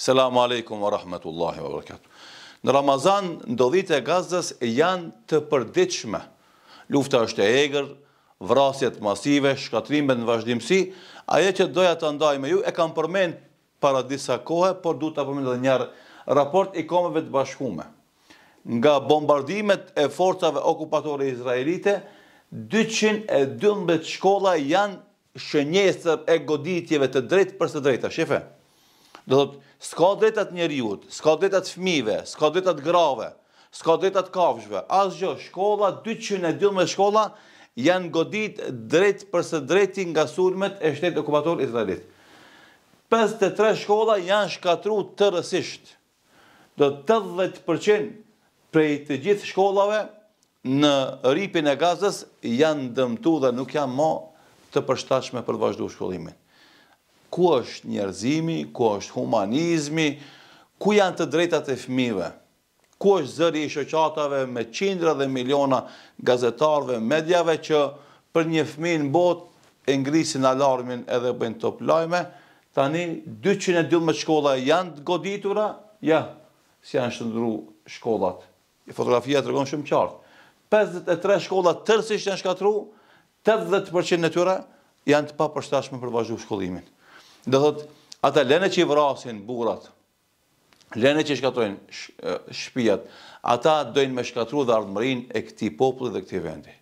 Selamu alaikum wa rahmatullahi wa barakatuh. Në Ramazan, ndodhit e Gazës janë të përditshme. Lufta është e egër, vrasjet masive, shkatrimet në vazhdimsi. Ajo që doja të ndaj me ju, e kam përmend para disa kohë, por du të përmend edhe një raport i Kombeve të Bashkuara. Nga bombardimet e forcave okupatore izraelite, 212 shkolla janë shënjesër e goditjeve të drejtë për së drejta. Shefe, do thotë, s'ka drejtat njeriut, s'ka drejtat fëmijëve, s'ka drejtat grave, s'ka drejtat kafshëve, asgjë. Shkolla, 212 shkolla janë godit drejt për së drejti nga sulmet e shtetit okupator izraelit. 53 shkolla janë shkatruar tërësisht. Do 80% prej të gjithë shkollave në ripin e Gazës janë dëmtuar dhe nuk janë më të përshtatshme për të vazhduar shkollimin. Ku është njerëzimi, ku është humanizmi, ku janë të drejtat e fëmijëve, ku është zëri i shoqatave me qindra dhe miliona gazetarëve, mediave që për një fëmijë në botë e ngrisin alarmin edhe bëjnë top lajme. Tani 212 shkolla janë goditura, ja, si janë shndruar shkollat. Fotografia tregon shumë qartë. 53 shkolla tërësisht janë shkatruar, 80% e tyre janë të papërshtatshme për të vazhduar shkollimin. Do thotë, ata lene që i vrasin burrat, lene që i shkatrojnë shtëpiat, ata dojnë me shkatru dhe ardhmërinë e këtij populli dhe këtij vendi.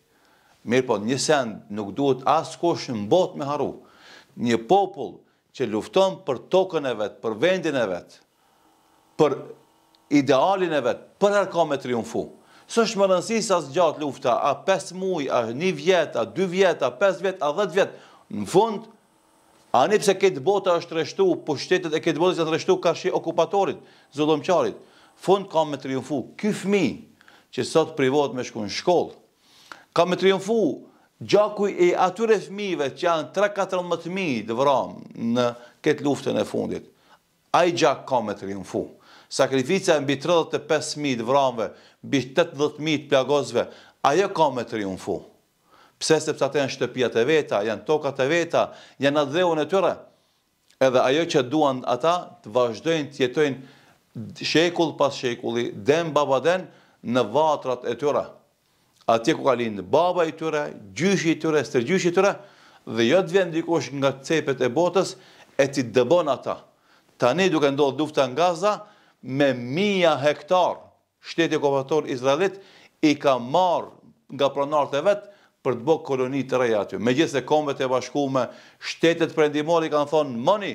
Mirë po, një send nuk duhet askush në botë me haru. Një popull që lufton për tokën e vet, për vendin e vet, për idealin e vet, për herë ka me triumfu. S'është më rëndësishme as gjatë lufta, a 5 muaj, a 1 vjet, a 2 vjet, a 5 vjet, a 10 vjet. Në fund, ani pse këtë bota është rreshtu, po shtetet e këtë botës janë rreshtu karshi okupatorit, zullumqarit. Fund ka me triumfu. Ky fëmijë që sot privohet me shku në shkollë, ka me triumfu gjaku i atyre fëmijëve që janë 3-14.000 të vramë në këtë luftën e fundit. Ai gjak ka me triumfu. Sakrifica mbi 35.000 të vramëve, mbi 80.000 të plagosve, ajo ka me triumfu. Pse? Sepse ata janë shtëpiat e veta, janë tokat e veta, janë atë dheun e tyre. Edhe ajo që duan ata të vazhdojnë të jetojnë shekull pas shekulli, den baba den, në vatrat e tyre. Atje ku ka lindë baba i tyre, gjyshi i tyre, stërgjyshi i tyre, dhe jo të vjen dikush nga cepet e botës e ti dëbon ata. Tani duke ndodhur lufta në Gaza, me 1000 hektar shteti okupator izraelit i ka marrë nga pronarët e vet për të bërë koloni të reja aty. Megjithëse Kombet e Bashkuara, shtetet perëndimore kanë thonë,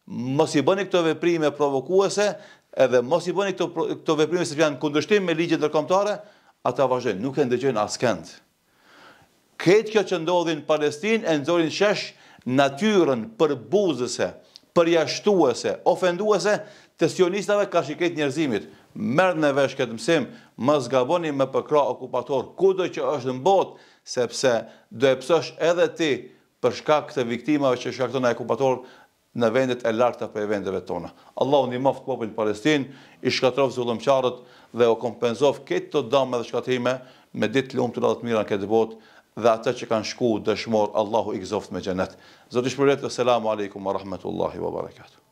mos i bëni këto veprime provokuese, edhe mos i bëni këto veprime se janë kundërshtim me ligjet ndërkombëtare, ata vazhdojnë, nuk e ndëgjojnë askënd. Këtë kjo që ndodhi në Palestinë e nxorin shesh natyrën përbuzëse, përjashtuese, ofenduese të sionistave ka shiket njerëzimit. Merr në vesh këtë mësim, mos gaboni me përkra okupator kudo që është në botë, sepse do e psosh edhe ti për shkak të viktimave që shkakton ai okupator në vendet e larta për vendeve tona. Allahu ndihmoft popullin Palestinë, i shkatrof zullumqtarët dhe u kompenzof këto dëme dhe shkatrime me ditë lumtur dhe të mira në këtë botë, dhe ata që kanë shku dëshmor, Allahu i gëzoft me xhenet. Zoti shpërblet. Selamu alaikum wa rahmatullahi wa barakatuh.